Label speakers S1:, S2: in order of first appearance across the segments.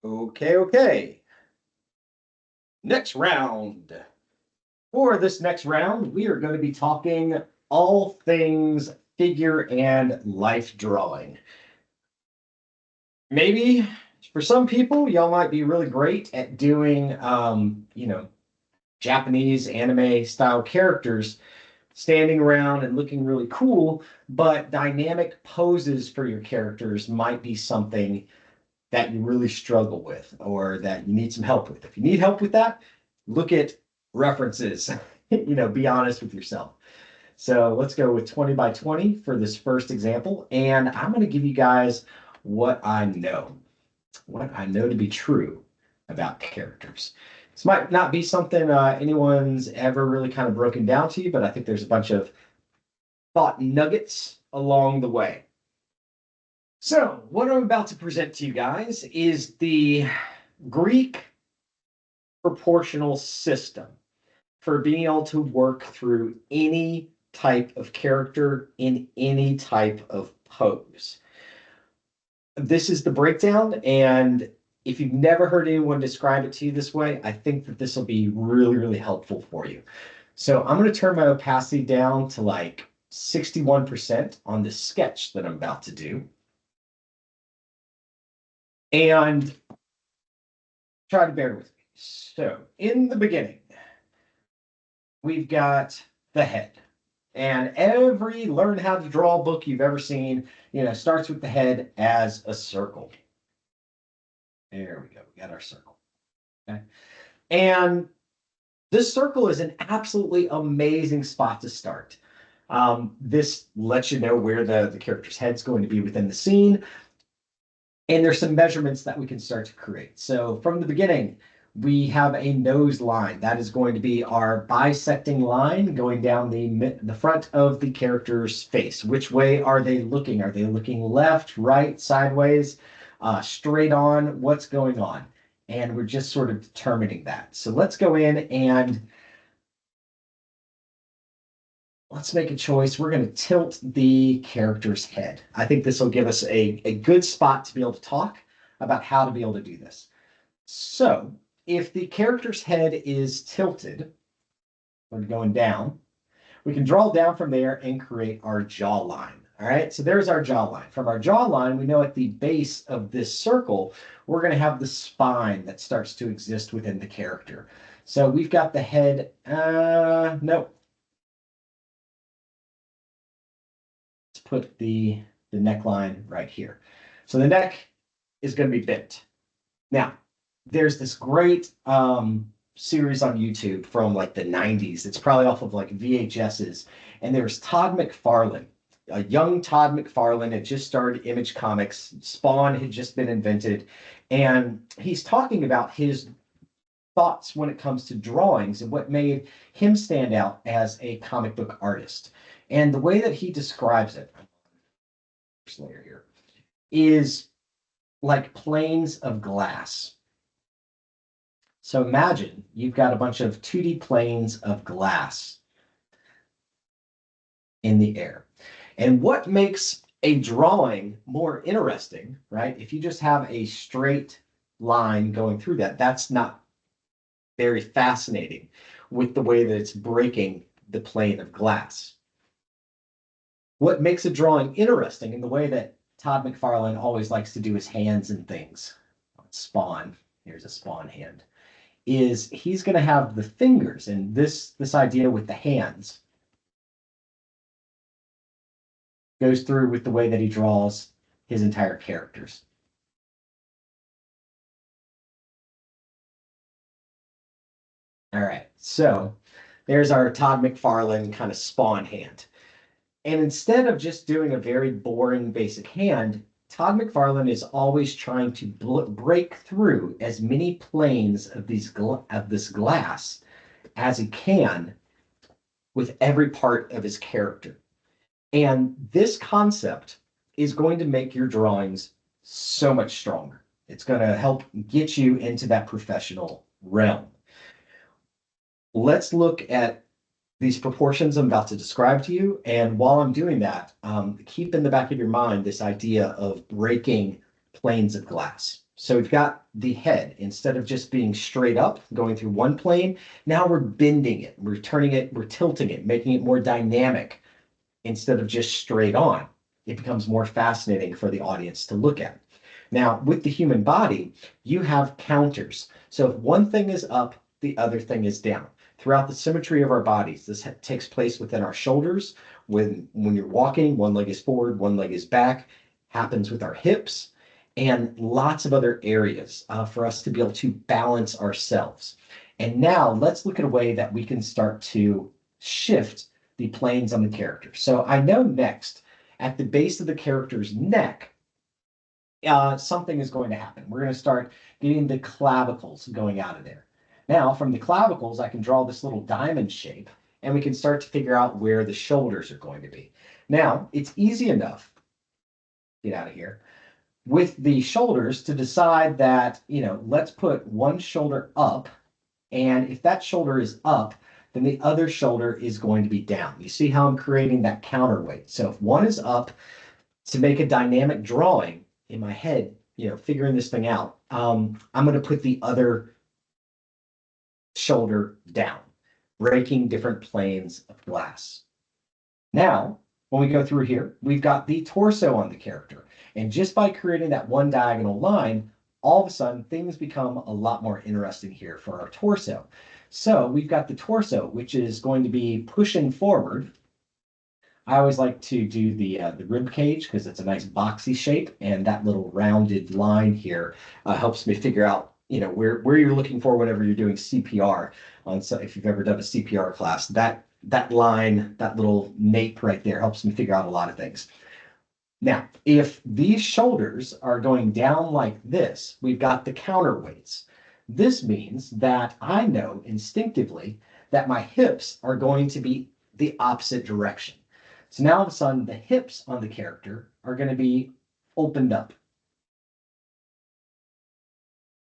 S1: Okay. Next round. For this next round, we are going to be talking all things figure and life drawing. Maybe for some people, y'all might be really great at doing, Japanese anime style characters standing around and looking really cool, but dynamic poses for your characters might be something that you really struggle with or that you need some help with. If you need help with that, look at references. Be honest with yourself. So let's go with 20 by 20 for this first example. And I'm going to give you guys what I know to be true about characters. This might not be something anyone's ever really kind of broken down to you, but I think there's a bunch of thought nuggets along the way. So, what I'm about to present to you guys is the Greek proportional system for being able to work through any type of character in any type of pose. This is the breakdown, and if you've never heard anyone describe it to you this way, I think that this will be really, really helpful for you. So I'm going to turn my opacity down to like 61% on this sketch that I'm about to do. And try to bear with me. So in the beginning, we've got the head. And every learn how to draw book you've ever seen, starts with the head as a circle. There we go. We got our circle. Okay. And this circle is an absolutely amazing spot to start. This lets you know where the character's head's going to be within the scene. And there's some measurements that we can start to create. So from the beginning, we have a nose line. That is going to be our bisecting line going down the front of the character's face. Which way are they looking? Are they looking left, right, sideways, straight on? What's going on? And we're just sort of determining that. So let's go in and let's make a choice. We're going to tilt the character's head. I think this will give us a good spot to be able to talk about how to be able to do this. So if the character's head is tilted, we're going down, we can draw down from there and create our jawline. All right, so there's our jawline. From our jawline, we know at the base of this circle, we're going to have the spine that starts to exist within the character. So we've got the head, nope. Let's put the neckline right here. So the neck is going to be bent. Now, there's this great series on YouTube from like the 90s. It's probably off of like VHSs. And there's Todd McFarlane. A young Todd McFarlane had just started Image Comics. Spawn had just been invented. And he's talking about his thoughts when it comes to drawings and what made him stand out as a comic book artist. And the way that he describes it, layer here, is like planes of glass. So imagine you've got a bunch of 2D planes of glass in the air. And what makes a drawing more interesting, right? If you just have a straight line going through that, that's not very fascinating with the way that it's breaking the plane of glass. What makes a drawing interesting in the way that Todd McFarlane always likes to do his hands and things, Spawn, here's a Spawn hand, is he's going to have the fingers, and this idea with the hands goes through with the way that he draws his entire characters. All right, so there's our Todd McFarlane kind of Spawn hand. And instead of just doing a very boring basic hand, Todd McFarlane is always trying to break through as many planes of this glass as he can with every part of his character. And this concept is going to make your drawings so much stronger. It's going to help get you into that professional realm. Let's look at these proportions I'm about to describe to you. And while I'm doing that, keep in the back of your mind this idea of breaking planes of glass. So we've got the head, instead of just being straight up, going through one plane, now we're bending it, we're turning it, we're tilting it, making it more dynamic instead of just straight on. It becomes more fascinating for the audience to look at. Now, with the human body, you have counters. So if one thing is up, the other thing is down. Throughout the symmetry of our bodies, this takes place within our shoulders. When you're walking, one leg is forward, one leg is back. Happens with our hips and lots of other areas for us to be able to balance ourselves. And now let's look at a way that we can start to shift the planes on the character. So I know next, at the base of the character's neck, something is going to happen. We're going to start getting the clavicles going out of there. Now, from the clavicles, I can draw this little diamond shape, and we can start to figure out where the shoulders are going to be. Now, it's easy enough, get out of here, with the shoulders to decide that, let's put one shoulder up, and if that shoulder is up, then the other shoulder is going to be down. You see how I'm creating that counterweight. So if one is up, to make a dynamic drawing in my head, figuring this thing out, I'm going to put the other shoulder down, breaking different planes of glass. Now, when we go through here, we've got the torso on the character. And just by creating that one diagonal line, all of a sudden things become a lot more interesting here for our torso. So we've got the torso, which is going to be pushing forward. I always like to do the rib cage because it's a nice boxy shape, and that little rounded line here helps me figure out where you're looking for whenever you're doing CPR. So if you've ever done a CPR class, that line, that little nape right there helps me figure out a lot of things. Now, if these shoulders are going down like this, we've got the counterweights. This means that I know instinctively that my hips are going to be the opposite direction. So now all of a sudden, the hips on the character are going to be opened up.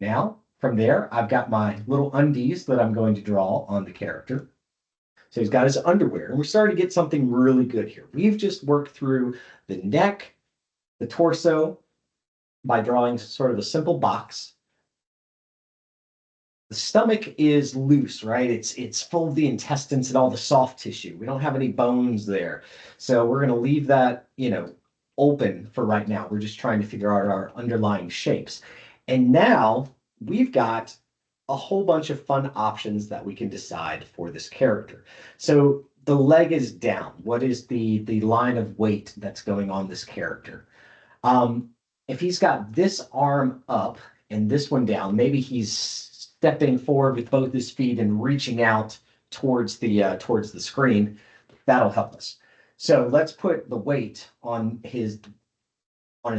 S1: Now, from there, I've got my little undies that I'm going to draw on the character. So he's got his underwear, and we're starting to get something really good here. We've just worked through the neck, the torso, by drawing sort of a simple box. The stomach is loose, right? It's full of the intestines and all the soft tissue. We don't have any bones there. So we're going to leave that, open for right now. We're just trying to figure out our underlying shapes. And now we've got a whole bunch of fun options that we can decide for this character. So the leg is down. What is the line of weight that's going on this character? If he's got this arm up and this one down, maybe he's stepping forward with both his feet and reaching out towards the screen. That'll help us. So let's put the weight on his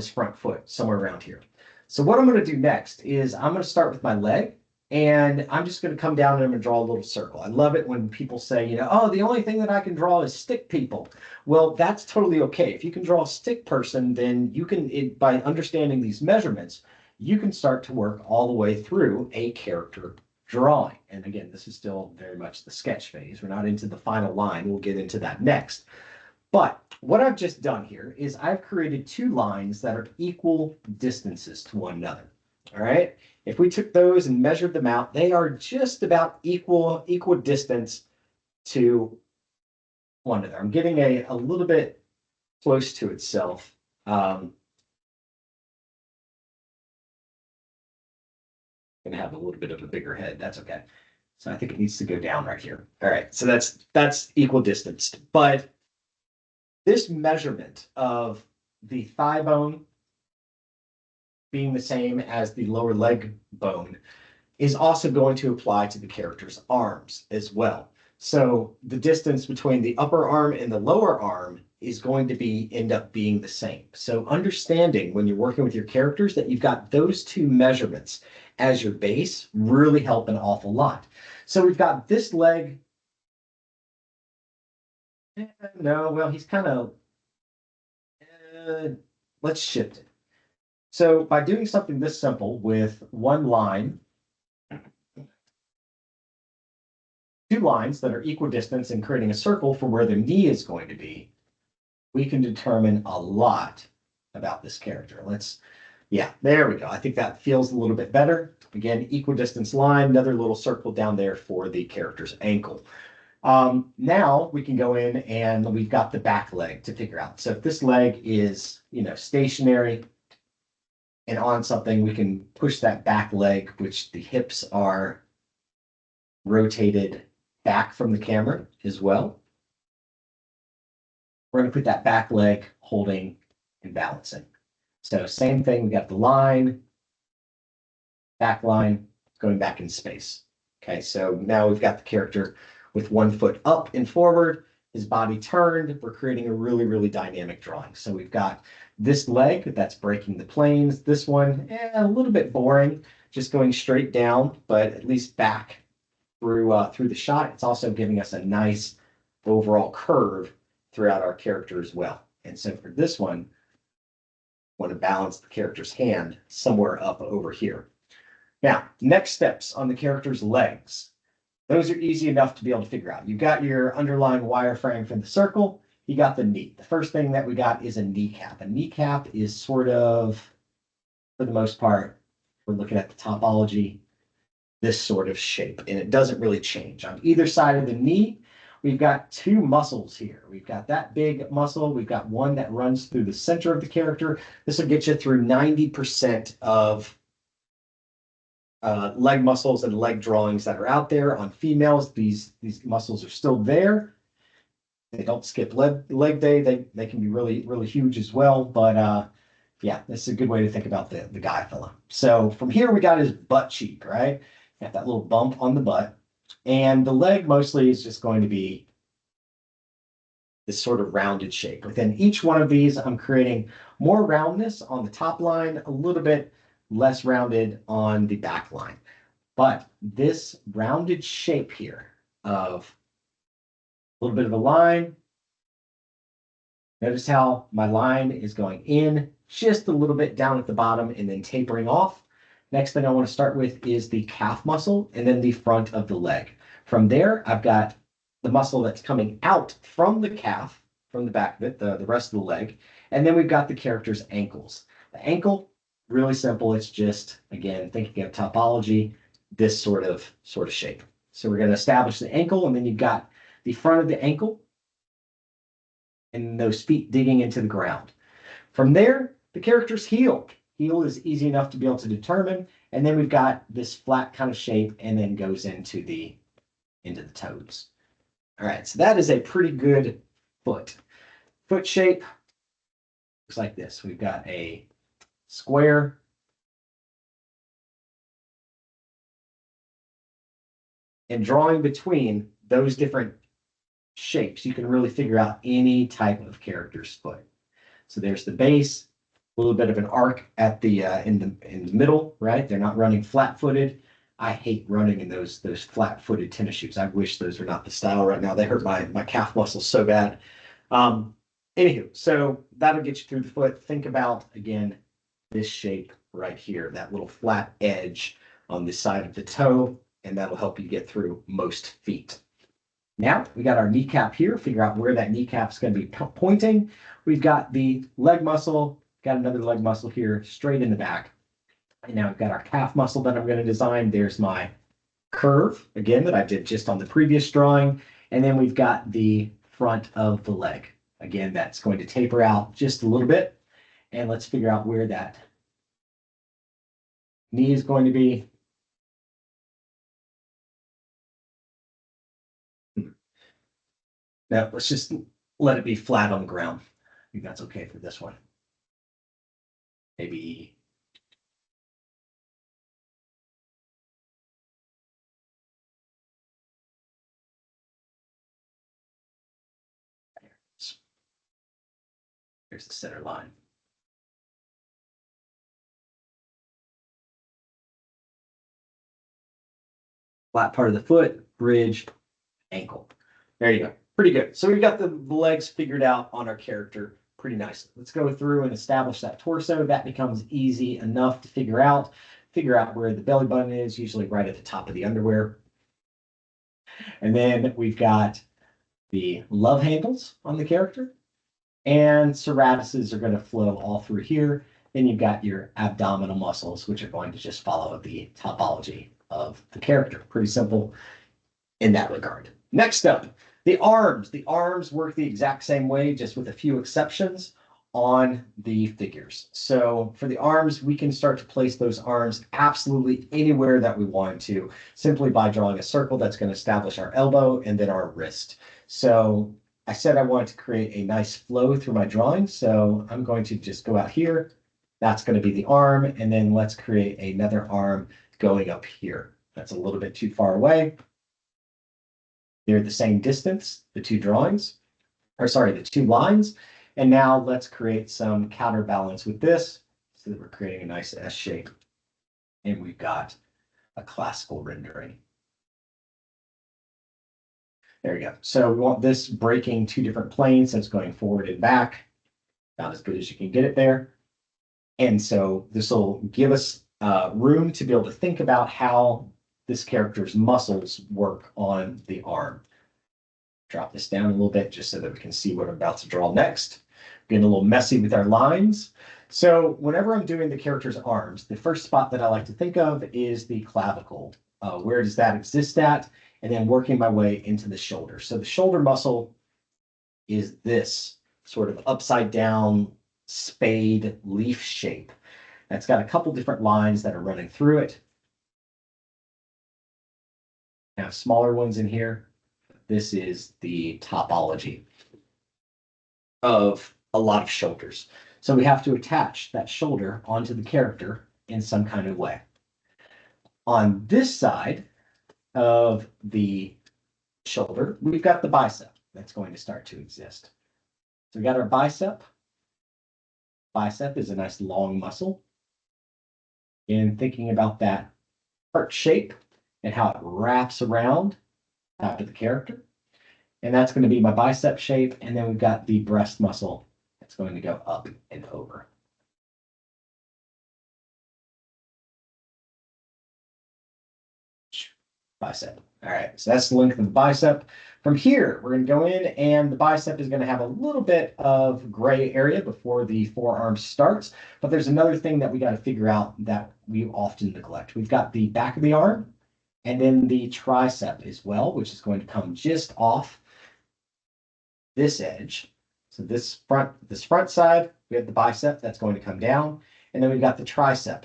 S1: front foot, somewhere around here. So what I'm going to do next is I'm going to start with my leg, and I'm just going to come down and I'm going to draw a little circle. I love it when people say, oh, the only thing that I can draw is stick people. Well, that's totally okay. If you can draw a stick person, then you can, by understanding these measurements, you can start to work all the way through a character drawing. And again, this is still very much the sketch phase. We're not into the final line. We'll get into that next. But what I've just done here is I've created two lines that are equal distances to one another. All right. If we took those and measured them out, they are just about equal distance to one another. I'm getting a little bit close to itself. Gonna have a little bit of a bigger head. That's okay. So I think it needs to go down right here. All right. So that's equal distance. But this measurement of the thigh bone being the same as the lower leg bone is also going to apply to the character's arms as well. So the distance between the upper arm and the lower arm is going to end up being the same. So understanding when you're working with your characters that you've got those two measurements as your base really help an awful lot. So we've got this leg. No, well, he's kind of, let's shift it. So by doing something this simple with one line, two lines that are equal distance and creating a circle for where the knee is going to be, we can determine a lot about this character. Let's Yeah, there we go. I think that feels a little bit better. Again, equidistance line, another little circle down there for the character's ankle. Now we can go in and we've got the back leg to figure out. So if this leg is, stationary and on something, we can push that back leg, which the hips are rotated back from the camera as well. We're going to put that back leg holding and balancing. So same thing, we got the line, back line, going back in space. Okay, so now we've got the character with one foot up and forward, his body turned. We're creating a really, really dynamic drawing. So we've got this leg that's breaking the planes. This one, a little bit boring, just going straight down, but at least back through the shot. It's also giving us a nice overall curve throughout our character as well. And so for this one, I want to balance the character's hand somewhere up over here. Now, next steps on the character's legs. Those are easy enough to be able to figure out. You've got your underlying wireframe from the circle. You got the knee. The first thing that we got is a kneecap. A kneecap is sort of, for the most part, we're looking at the topology, this sort of shape, and it doesn't really change. On either side of the knee, we've got two muscles here. We've got that big muscle. We've got one that runs through the center of the character. This will get you through 90% of leg muscles and leg drawings that are out there. On females, these muscles are still there. They don't skip leg day. They can be really, really huge as well. But yeah, this is a good way to think about the guy fella. So from here, we got his butt cheek, right? Got that little bump on the butt. And the leg mostly is just going to be this sort of rounded shape. Within each one of these, I'm creating more roundness on the top line, a little bit less rounded on the back line. But this rounded shape here of a little bit of a line, notice how my line is going in just a little bit down at the bottom and then tapering off. Next thing I want to start with is the calf muscle and then the front of the leg. From there, I've got the muscle that's coming out from the calf, from the back of it, the rest of the leg. And then we've got the character's ankles. The ankle, really simple. It's just, again, thinking of topology, this sort of shape. So we're going to establish the ankle, and then you've got the front of the ankle and those feet digging into the ground. From there, the character's heel. Heel is easy enough to be able to determine. And then we've got this flat kind of shape and then goes into the toes. All right, so that is a pretty good foot. Foot shape looks like this. We've got a square, and drawing between those different shapes, you can really figure out any type of character's foot. So there's the base, a little bit of an arc at the in the middle, right? They're not running flat-footed. I hate running in those flat-footed tennis shoes. I wish those were not the style right now. They hurt my calf muscles so bad. Anywho, so that'll get you through the foot. Think about, again, this shape right here, that little flat edge on the side of the toe, and that'll help you get through most feet. Now we got our kneecap here, figure out where that kneecap is going to be pointing. We've got the leg muscle, got another leg muscle here straight in the back. And now we've got our calf muscle that I'm going to design. There's my curve, again, that I did just on the previous drawing. And then we've got the front of the leg. Again, that's going to taper out just a little bit. And let's figure out where that knee is going to be. Now, let's just let it be flat on the ground. I think that's okay for this one. Maybe here's the center line. Flat part of the foot, bridge, ankle. There you go. Pretty good. So we've got the legs figured out on our character pretty nicely. Let's go through and establish that torso. That becomes easy enough to figure out. Figure out where the belly button is, usually right at the top of the underwear. And then we've got the love handles on the character. And serratices are going to flow all through here. Then you've got your abdominal muscles, which are going to just follow the topology of the character. Pretty simple in that regard. Next up, the arms. The arms work the exact same way, just with a few exceptions on the figures. So for the arms, we can start to place those arms absolutely anywhere that we want to, simply by drawing a circle that's going to establish our elbow and then our wrist. So I said I wanted to create a nice flow through my drawing. So I'm going to just go out here. That's going to be the arm. And then let's create another arm going up here. That's a little bit too far away. They're the same distance, the two drawings, or sorry, the two lines. And now let's create some counterbalance with this so that we're creating a nice S shape. And we've got a classical rendering. There we go. So we want this breaking two different planes, so it's going forward and back. Not as good as you can get it there. And so this will give us room to be able to think about how this character's muscles work on the arm. Drop this down a little bit just so that we can see what I'm about to draw next. Getting a little messy with our lines. So whenever I'm doing the character's arms, the first spot that I like to think of is the clavicle. Where does that exist at? And then working my way into the shoulder. So the shoulder muscle is this sort of upside down spade leaf shape. That's got a couple different lines that are running through it. I have smaller ones in here. This is the topology of a lot of shoulders. So we have to attach that shoulder onto the character in some kind of way. On this side of the shoulder, we've got the bicep that's going to start to exist. So we got our bicep. Bicep is a nice long muscle. And thinking about that heart shape and how it wraps around after the character. And that's going to be my bicep shape. And then we've got the breast muscle that's going to go up and over. Bicep. All right, so that's the length of the bicep. From here, we're going to go in and the bicep is going to have a little bit of gray area before the forearm starts. But there's another thing that we got to figure out that we often neglect. We've got the back of the arm and then the tricep as well, which is going to come just off this edge. So this front side, we have the bicep that's going to come down. And then we've got the tricep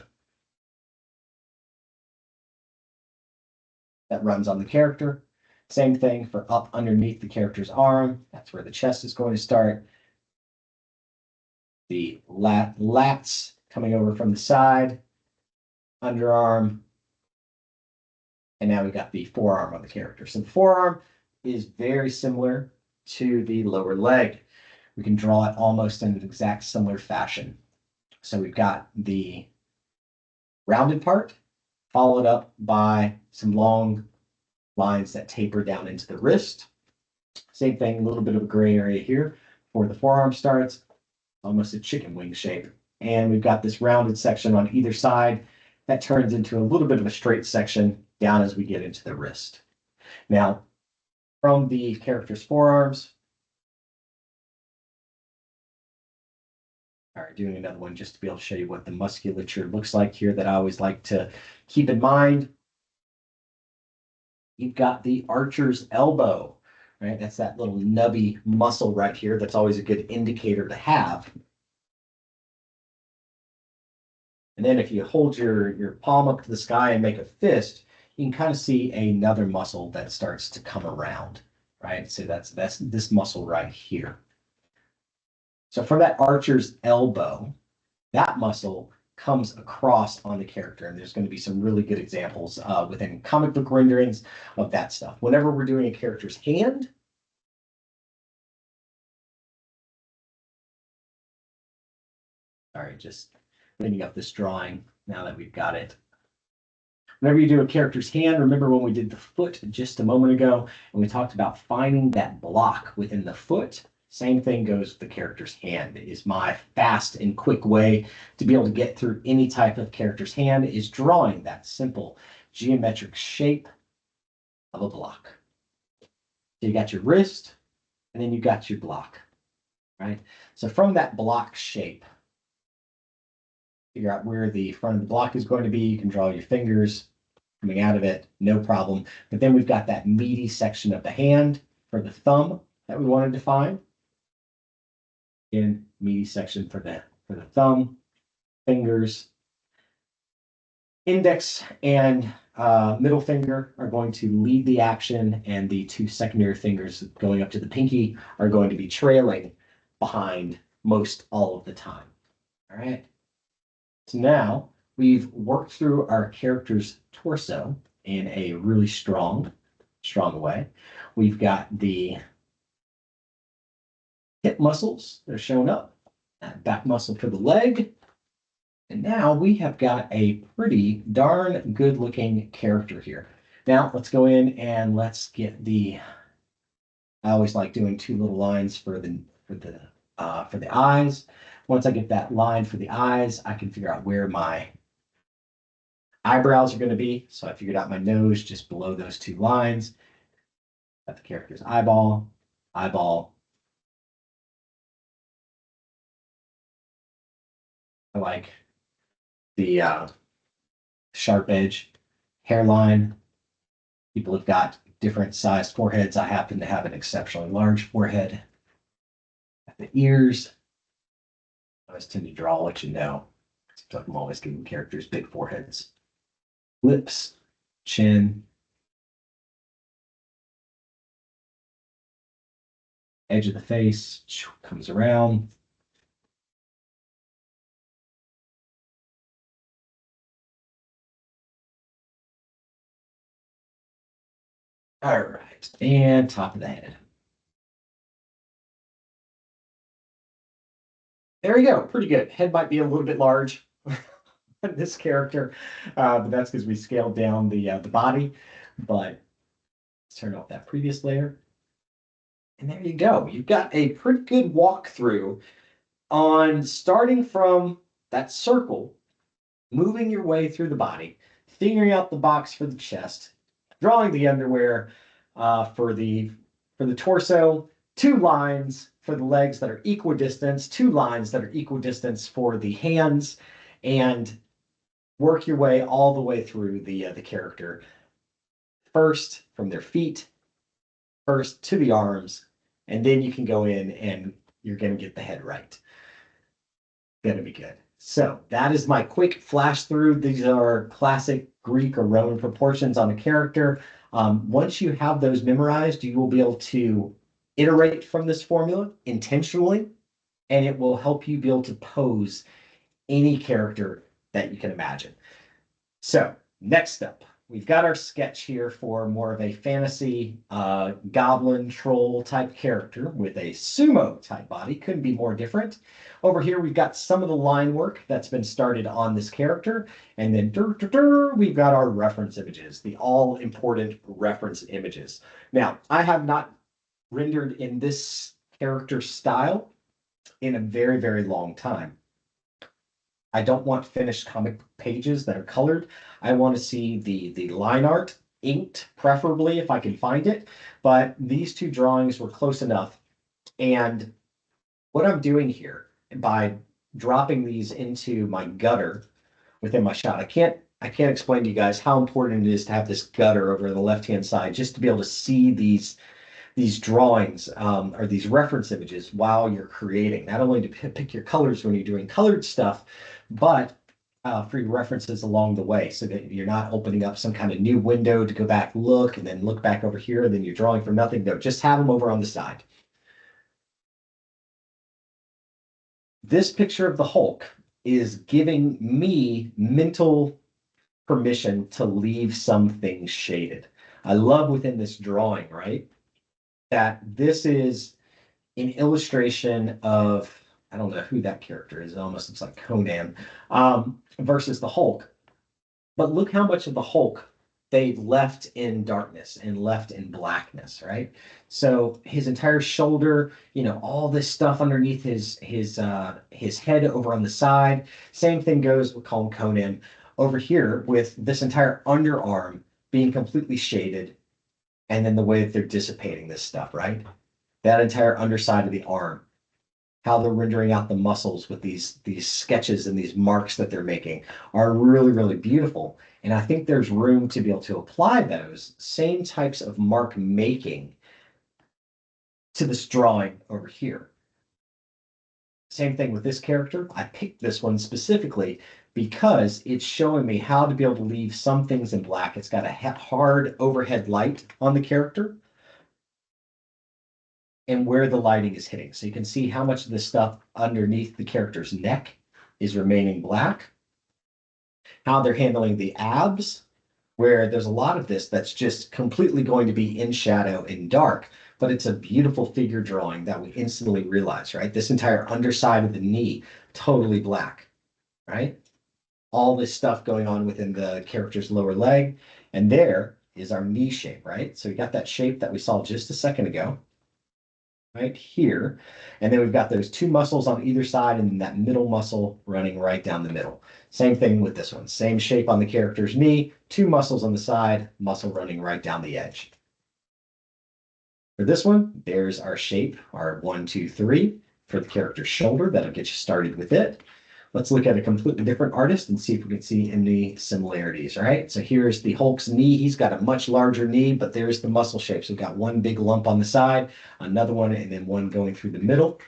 S1: that runs on the character. Same thing for up underneath the character's arm. That's where the chest is going to start. The lats coming over from the side, underarm, and now we got the forearm on the character. So the forearm is very similar to the lower leg. We can draw it almost in an exact similar fashion. So we've got the rounded part, followed up by some long lines that taper down into the wrist. Same thing, a little bit of a gray area here for the forearm starts, almost a chicken wing shape. And we've got this rounded section on either side that turns into a little bit of a straight section down as we get into the wrist. Now, from the character's forearms, all right, doing another one just to be able to show you what the musculature looks like here that I always like to keep in mind. You've got the archer's elbow, right? That's that little nubby muscle right here. That's always a good indicator to have. And then if you hold your palm up to the sky and make a fist, you can kind of see another muscle that starts to come around, right? So that's this muscle right here. So from that archer's elbow, that muscle comes across on the character. And there's going to be some really good examples within comic book renderings of that stuff. Whenever we're doing a character's hand, all right, just cleaning up this drawing now that we've got it. Whenever you do a character's hand, remember when we did the foot just a moment ago, and we talked about finding that block within the foot. Same thing goes with the character's hand. It is my fast and quick way to be able to get through any type of character's hand is drawing that simple geometric shape of a block. So you got your wrist, and then you got your block, right? So from that block shape, figure out where the front of the block is going to be. You can draw your fingers coming out of it, no problem. But then we've got that meaty section of the hand for the thumb that we want to define. Again, meaty section for the thumb, fingers, index and middle finger are going to lead the action, and the two secondary fingers going up to the pinky are going to be trailing behind most all of the time. All right. So now we've worked through our character's torso in a really strong way. We've got the hip muscles that are showing up, back muscle for the leg. And now we have got a pretty darn good looking character here. Now let's go in and let's get I always like doing two little lines for the eyes. Once I get that line for the eyes, I can figure out where my eyebrows are going to be. So I figured out my nose just below those two lines. Got the character's eyeball. I like the sharp edge, hairline. People have got different sized foreheads. I happen to have an exceptionally large forehead. The ears, I always tend to draw what you know. So I'm always giving characters big foreheads. Lips, chin, edge of the face comes around. All right, and top of the head. There you go, pretty good. Head might be a little bit large on this character, but that's because we scaled down the body. But let's turn off that previous layer. And there you go. You've got a pretty good walkthrough on starting from that circle, moving your way through the body, figuring out the box for the chest, drawing the underwear for the torso, two lines for the legs that are equidistant, two lines that are equidistant for the hands, and work your way all the way through the character. First from their feet, first to the arms, and then you can go in and you're going to get the head right. Going to be good. So that is my quick flash through. These are classic Greek or Roman proportions on a character. Once you have those memorized, you will be able to iterate from this formula intentionally, and it will help you be able to pose any character that you can imagine. So next up, we've got our sketch here for more of a fantasy goblin troll type character with a sumo type body. Couldn't be more different. Over here, we've got some of the line work that's been started on this character. And then we've got our reference images, the all important reference images. Now, I have not rendered in this character style in a very, very long time. I don't want finished comic pages that are colored. I want to see the line art inked, preferably if I can find it. But these two drawings were close enough. And what I'm doing here by dropping these into my gutter within my shot, I can't explain to you guys how important it is to have this gutter over the left-hand side just to be able to see these drawings or these reference images while you're creating, not only to pick your colors when you're doing colored stuff, but for your references along the way so that you're not opening up some kind of new window to go back, look, and then look back over here, and then you're drawing from nothing. No, just have them over on the side. This picture of the Hulk is giving me mental permission to leave some things shaded. I love within this drawing, right, that this is an illustration of, I don't know who that character is. It almost looks like Conan versus the Hulk. But look how much of the Hulk they've left in darkness and left in blackness, right? So his entire shoulder, all this stuff underneath his head over on the side. Same thing goes with Conan over here with this entire underarm being completely shaded, and then the way that they're dissipating this stuff, right? That entire underside of the arm how they're rendering out the muscles with these sketches and these marks that they're making are really, really beautiful. And I think there's room to be able to apply those same types of mark making to this drawing over here. Same thing with this character. I picked this one specifically because it's showing me how to be able to leave some things in black. It's got a hard overhead light on the character and where the lighting is hitting. So you can see how much of the stuff underneath the character's neck is remaining black, how they're handling the abs, where there's a lot of this that's just completely going to be in shadow and dark, but it's a beautiful figure drawing that we instantly realize, right? This entire underside of the knee, totally black, right? All this stuff going on within the character's lower leg. And there is our knee shape, right? So we got that shape that we saw just a second ago, right here. And then we've got those two muscles on either side and that middle muscle running right down the middle. Same thing with this one. Same shape on the character's knee, two muscles on the side, muscle running right down the edge. For this one, there's our shape, our 1, 2, 3 for the character's shoulder. That'll get you started with it. Let's look at a completely different artist and see if we can see any similarities, right? So here's the Hulk's knee. He's got a much larger knee, but there's the muscle shape. So we've got one big lump on the side, another one, and then one going through the middle.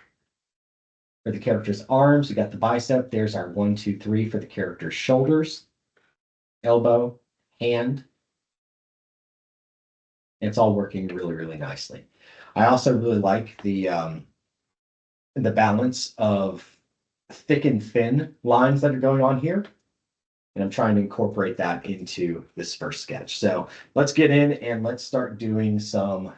S1: For the character's arms, we got the bicep. There's our 1, 2, 3 for the character's shoulders, elbow, hand. And it's all working really, really nicely. I also really like the balance of thick and thin lines that are going on here. And I'm trying to incorporate that into this first sketch. So let's get in and let's start doing some. You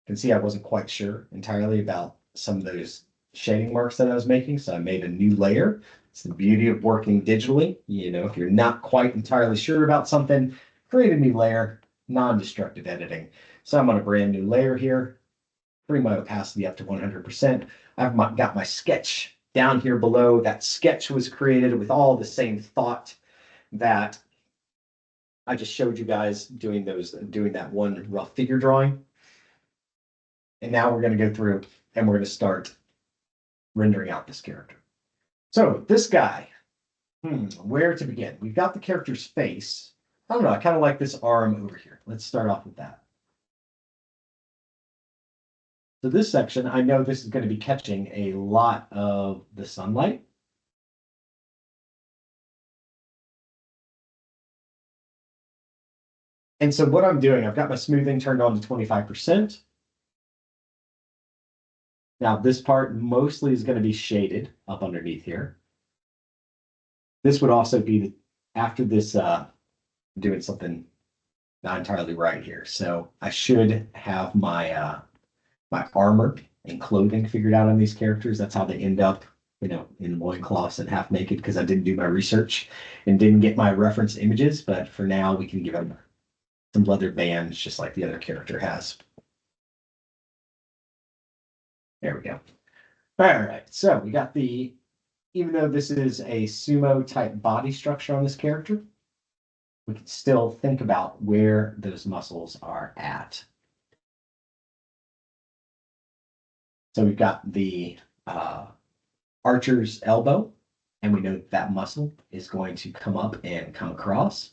S1: can see I wasn't quite sure entirely about some of those shading marks that I was making. So I made a new layer. It's the beauty of working digitally. You know, if you're not quite entirely sure about something, create a new layer, non-destructive editing. So I'm on a brand new layer here. Bring my opacity up to 100%. I've got my sketch down here below. That sketch was created with all the same thought that I just showed you guys doing that one rough figure drawing. And now we're going to go through and we're going to start rendering out this character. So this guy, where to begin? We've got the character's face. I don't know. I kind of like this arm over here. Let's start off with that. So this section, I know this is going to be catching a lot of the sunlight. And so what I'm doing, I've got my smoothing turned on to 25%. Now this part mostly is going to be shaded up underneath here. This would also be after this, doing something not entirely right here. So I should have my my armor and clothing figured out on these characters. That's how they end up, you know, in loincloths and half naked because I didn't do my research and didn't get my reference images. But for now, we can give them some leather bands just like the other character has. There we go. All right, so we got even though this is a sumo type body structure on this character, we can still think about where those muscles are at. So we've got the archer's elbow, and we know that muscle is going to come up and come across.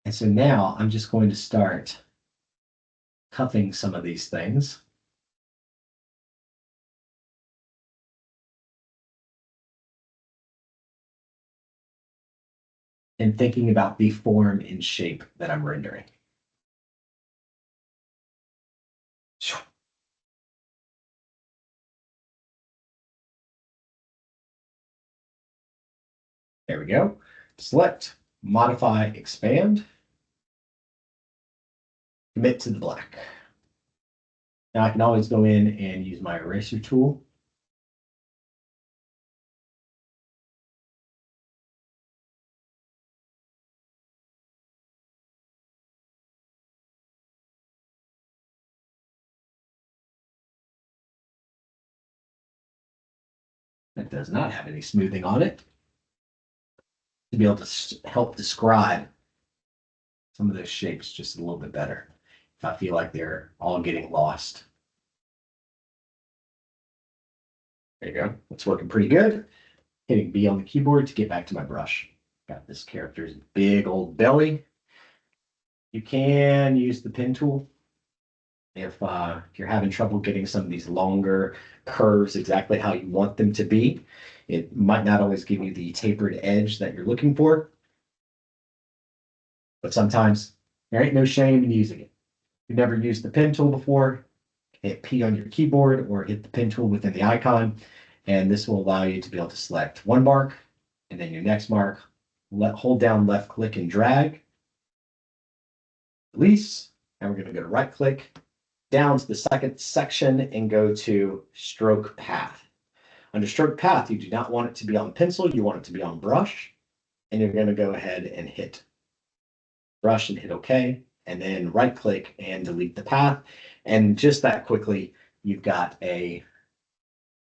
S1: And so now I'm just going to start cupping some of these things. And thinking about the form and shape that I'm rendering. There we go. Select, modify, expand. Commit to the black. Now I can always go in and use my eraser tool. That does not have any smoothing on it. To be able to help describe some of those shapes just a little bit better if I feel like they're all getting lost. There you go. It's working pretty good. Hitting B on the keyboard to get back to my brush. Got this character's big old belly. You can use the pen tool if you're having trouble getting some of these longer curves exactly how you want them to be. It might not always give you the tapered edge that you're looking for, but sometimes there ain't no shame in using it. If you've never used the pen tool before, hit P on your keyboard or hit the pen tool within the icon, and this will allow you to be able to select one mark and then your next mark. Hold down left click and drag. Release. Now we're going to go to right click down to the second section and go to stroke path. Under stroke path, you do not want it to be on pencil, you want it to be on brush. And you're going to go ahead and hit brush and hit OK, and then right click and delete the path. And just that quickly, you've got a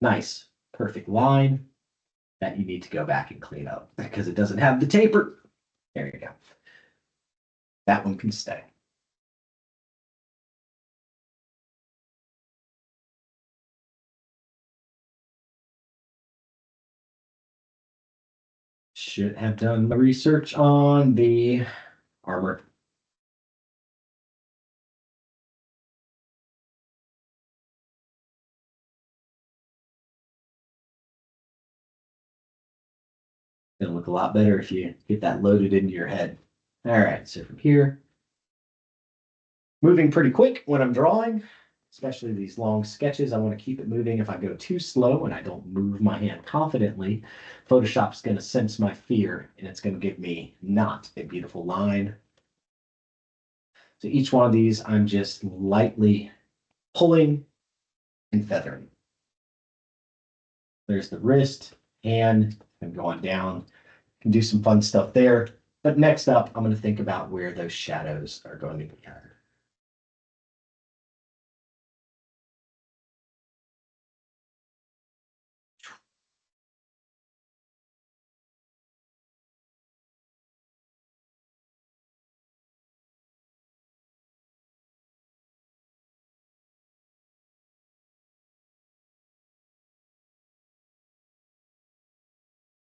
S1: nice, perfect line that you need to go back and clean up because it doesn't have the taper. There you go. That one can stay. Should have done my research on the armor. It'll look a lot better if you get that loaded into your head. All right, so from here, moving pretty quick when I'm drawing, especially these long sketches. I want to keep it moving. If I go too slow and I don't move my hand confidently, Photoshop's going to sense my fear and it's going to give me not a beautiful line. So each one of these, I'm just lightly pulling and feathering. There's the wrist, hand, and going down. Can do some fun stuff there. But next up, I'm going to think about where those shadows are going to be at.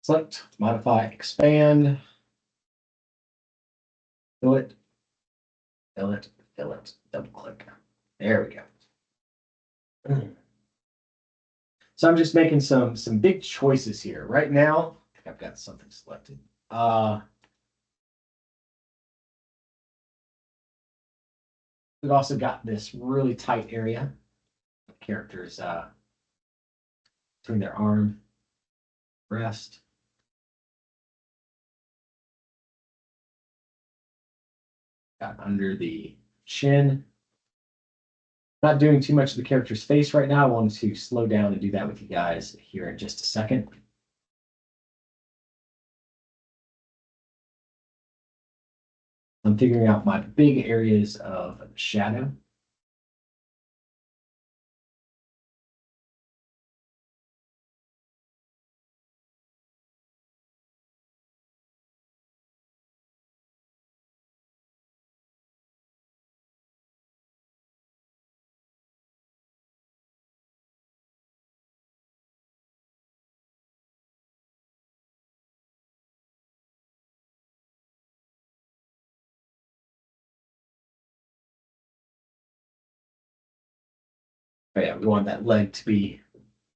S1: Select, modify, expand, fill it, fill it, fill it, double click. There we go. So I'm just making some big choices here. Right now, I think I've got something selected. We've also got this really tight area. Characters between their arm, breast. Got under the chin. Not doing too much of the character's face right now. I want to slow down and do that with you guys here in just a second. I'm figuring out my big areas of shadow. But yeah, we want that leg to be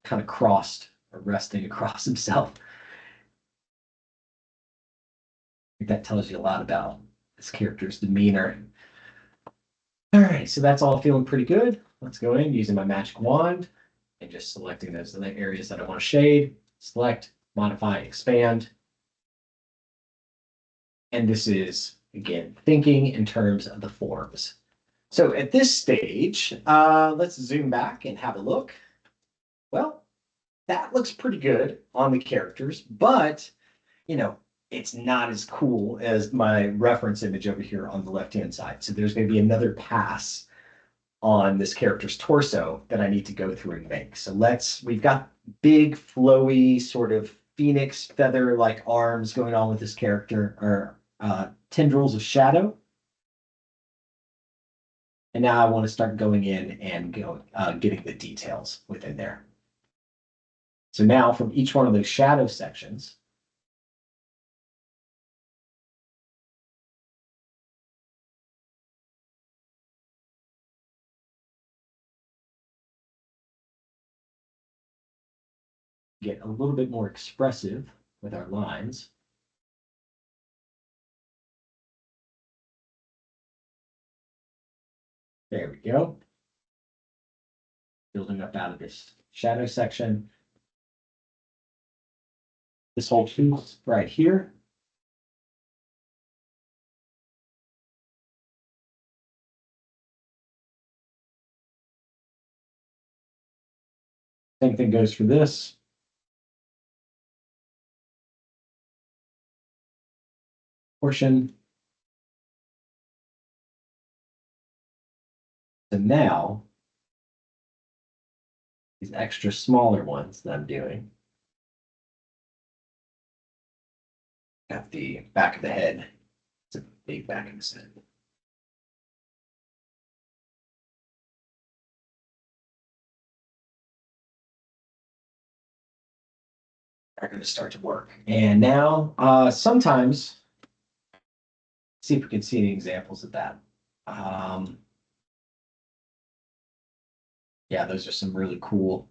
S1: kind of crossed or resting across himself. I think that tells you a lot about this character's demeanor. All right, so that's all feeling pretty good. Let's go in using my magic wand and just selecting those other areas that I want to shade. Select, modify, expand. And this is, again, thinking in terms of the forms. So at this stage, let's zoom back and have a look. Well, that looks pretty good on the characters, but, you know, it's not as cool as my reference image over here on the left-hand side. So there's going to be another pass on this character's torso that I need to go through and make. So we've got big, flowy, sort of phoenix feather-like arms going on with this character, or tendrils of shadow. And now I want to start going in and getting the details within there. So now from each one of those shadow sections, get a little bit more expressive with our lines. There we go. Building up out of this shadow section. This whole piece right here. Same thing goes for this. Portion. So now, these extra smaller ones that I'm doing, at the back of the head. It's a big back of the head. Are going to start to work. And now, sometimes, see if we can see any examples of that. Yeah, those are some really cool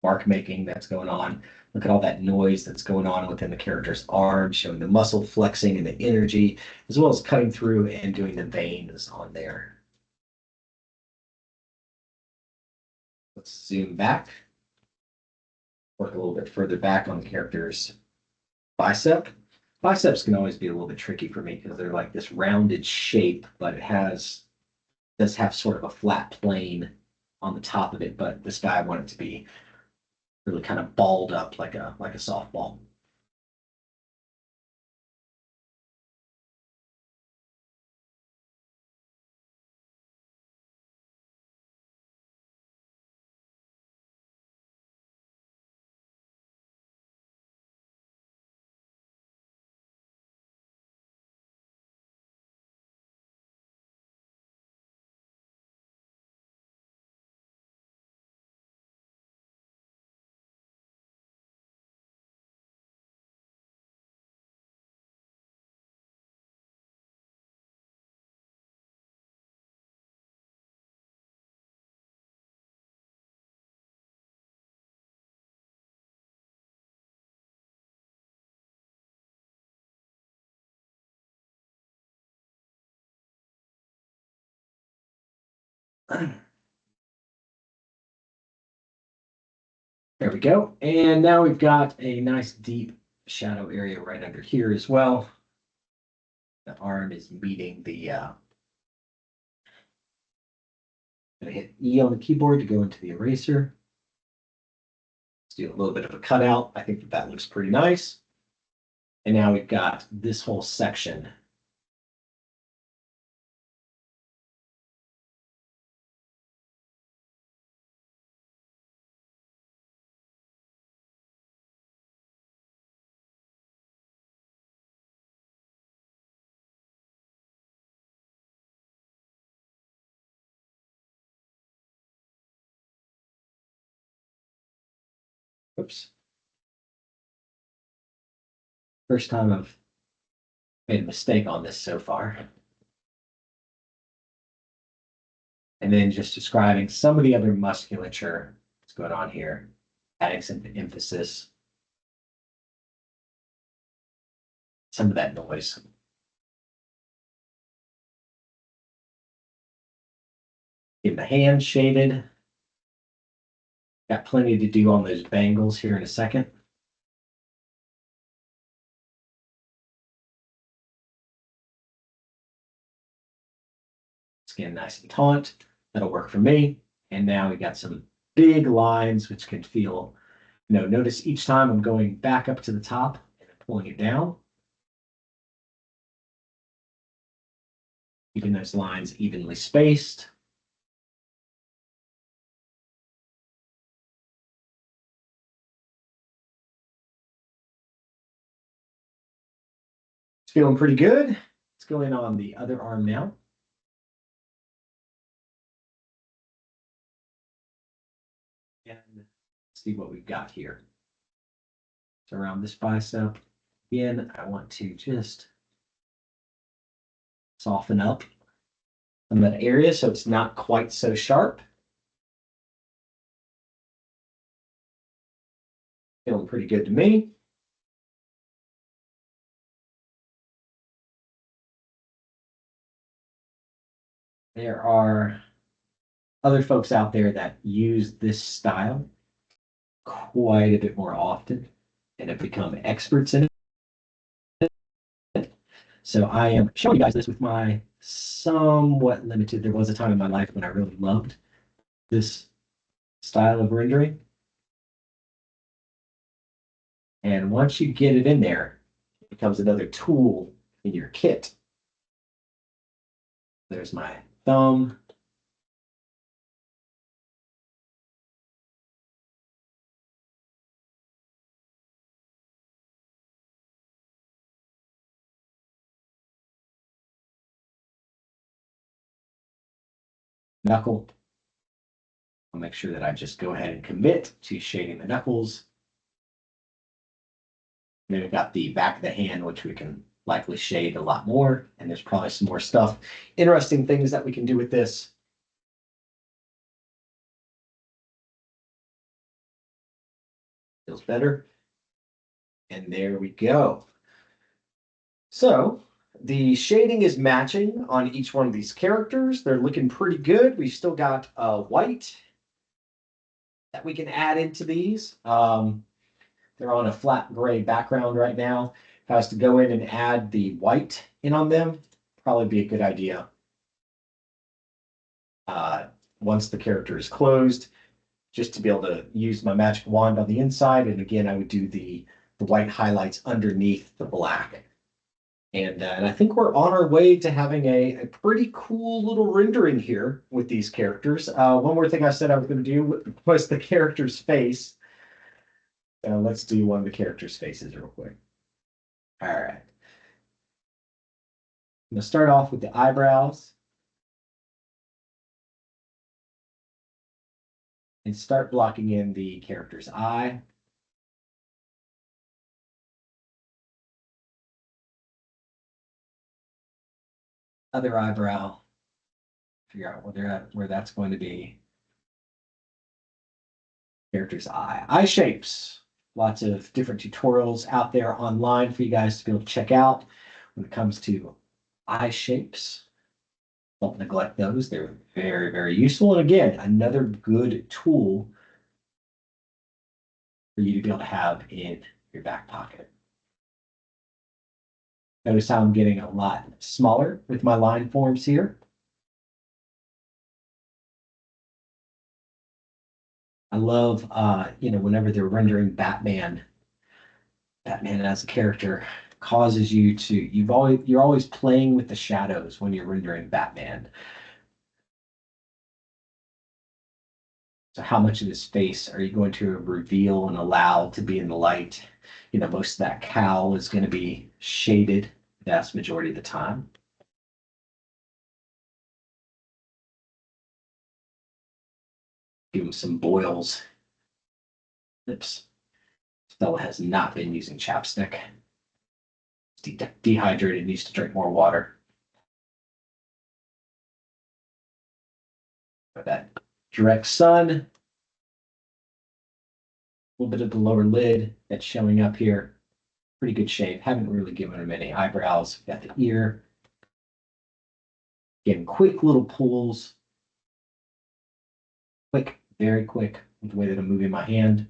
S1: mark making that's going on. Look at all that noise that's going on within the character's arm, showing the muscle flexing and the energy, as well as cutting through and doing the veins on there. Let's zoom back. Work a little bit further back on the character's bicep. Biceps can always be a little bit tricky for me because they're like this rounded shape, but it does have sort of a flat plane on the top of it. But this guy I want it to be really kind of balled up like a softball. There we go. And now we've got a nice deep shadow area right under here as well. The arm is meeting the, gonna hit E on the keyboard to go into the eraser. Let's do a little bit of a cutout. I think that looks pretty nice. And now we've got this whole section. Oops. First time I've made a mistake on this so far. And then just describing some of the other musculature that's going on here, adding some emphasis, some of that noise. Get the hand shaded. Got plenty to do on those bangles here in a second. Skin nice and taut. That'll work for me. And now we got some big lines, which can feel, notice each time I'm going back up to the top and pulling it down. Keeping those lines evenly spaced. It's feeling pretty good. Let's go in on the other arm now. And see what we've got here. around this bicep. Again, I want to just soften up in that area so it's not quite so sharp. Feeling pretty good to me. There are other folks out there that use this style quite a bit more often and have become experts in it. So I am showing you guys this with my somewhat limited. There was a time in my life when I really loved this style of rendering. And once you get it in there, it becomes another tool in your kit. There's my thumb. Knuckle. I'll make sure that I just go ahead and commit to shading the knuckles. And then we've got the back of the hand, which we can likely shade a lot more. And there's probably some more stuff, interesting things that we can do with this. Feels better. And there we go. So the shading is matching on each one of these characters. They're looking pretty good. We've still got white that we can add into these. They're on a flat gray background right now. If I was to go in and add the white in on them, probably be a good idea. Once the character is closed, just to be able to use my magic wand on the inside. And again, I would do the white highlights underneath the black. And I think we're on our way to having a pretty cool little rendering here with these characters. One more thing I said I was going to do was the character's face. Let's do one of the characters' faces real quick. All right. I'm going to start off with the eyebrows. And start blocking in the character's eye. Other eyebrow. Figure out where that's going to be. Character's eye. Eye shapes. Lots of different tutorials out there online for you guys to be able to check out when it comes to eye shapes. Don't neglect those. They're very, very useful. And again, another good tool for you to be able to have in your back pocket. Notice how I'm getting a lot smaller with my line forms here. I love, whenever they're rendering Batman as a character causes you to, you're always playing with the shadows when you're rendering Batman. So how much of his face are you going to reveal and allow to be in the light? Most of that cowl is going to be shaded the vast majority of the time. Give him some boils. Lips. This fella has not been using chapstick. He's dehydrated, needs to drink more water. But that direct sun, a little bit of the lower lid that's showing up here. Pretty good shape. Haven't really given him any eyebrows. Got the ear. Again, quick little pulls. Quick, very quick with the way that I'm moving my hand.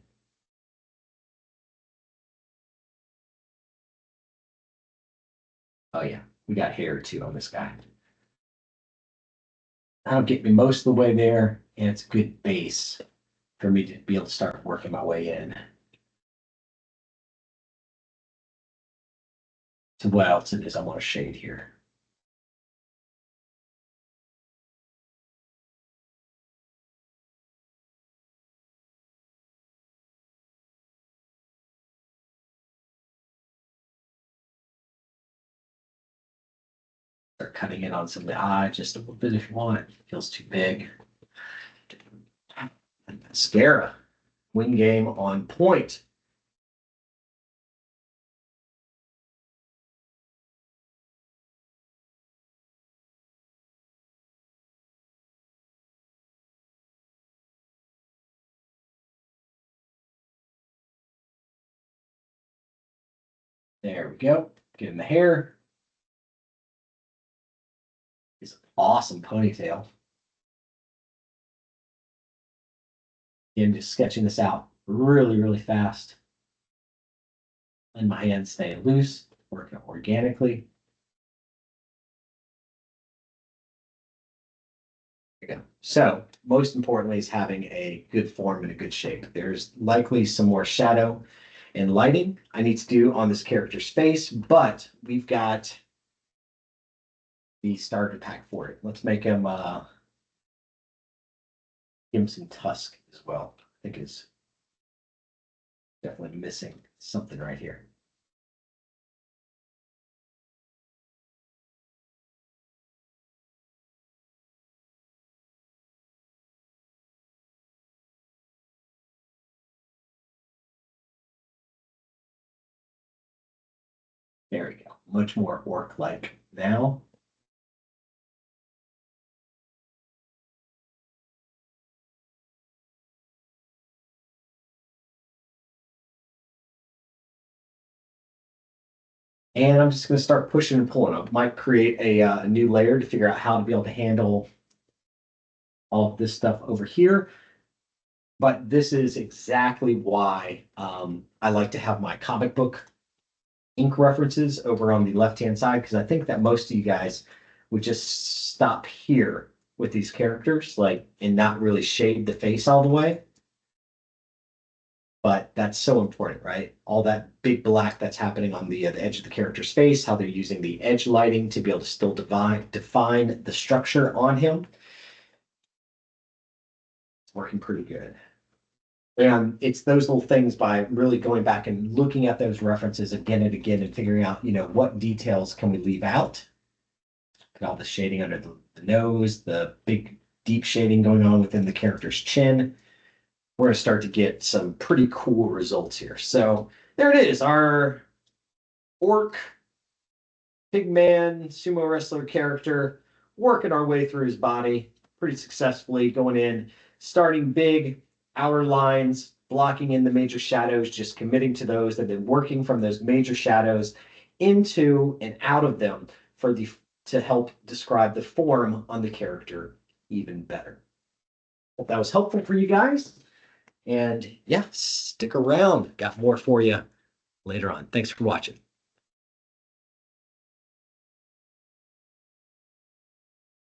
S1: Oh yeah, we got hair too on this guy. That'll get me most of the way there, and it's a good base for me to be able to start working my way in. So what else it is I want to shade here? Start cutting in on some of the eye just a little bit if you want. It feels too big. Mascara. Wing game on point. There we go. Get in the hair. This awesome ponytail. Again, just sketching this out really, really fast. And my hands staying loose, working organically. There you go. So most importantly is having a good form and a good shape. There's likely some more shadow and lighting I need to do on this character's face, but we've got the starter pack for it. Let's make him give him some tusk as well. I think is definitely missing something right here. There we go. Much more orc-like now. And I'm just going to start pushing and pulling. I might create a new layer to figure out how to be able to handle all of this stuff over here. But this is exactly why I like to have my comic book ink references over on the left-hand side, because I think that most of you guys would just stop here with these characters, like, and not really shade the face all the way. But that's so important, right? All that big black that's happening on the edge of the character's face, how they're using the edge lighting to be able to still define the structure on him. It's working pretty good. And it's those little things by really going back and looking at those references again and again and figuring out, what details can we leave out? Look at all the shading under the nose, the big deep shading going on within the character's chin. We're going to start to get some pretty cool results here. So there it is, our orc, pigman, sumo wrestler character, working our way through his body pretty successfully, going in, starting big, outer lines, blocking in the major shadows, just committing to those, and then working from those major shadows into and out of them to help describe the form on the character even better. Hope that was helpful for you guys. And yeah, stick around. Got more for you later on. Thanks for watching.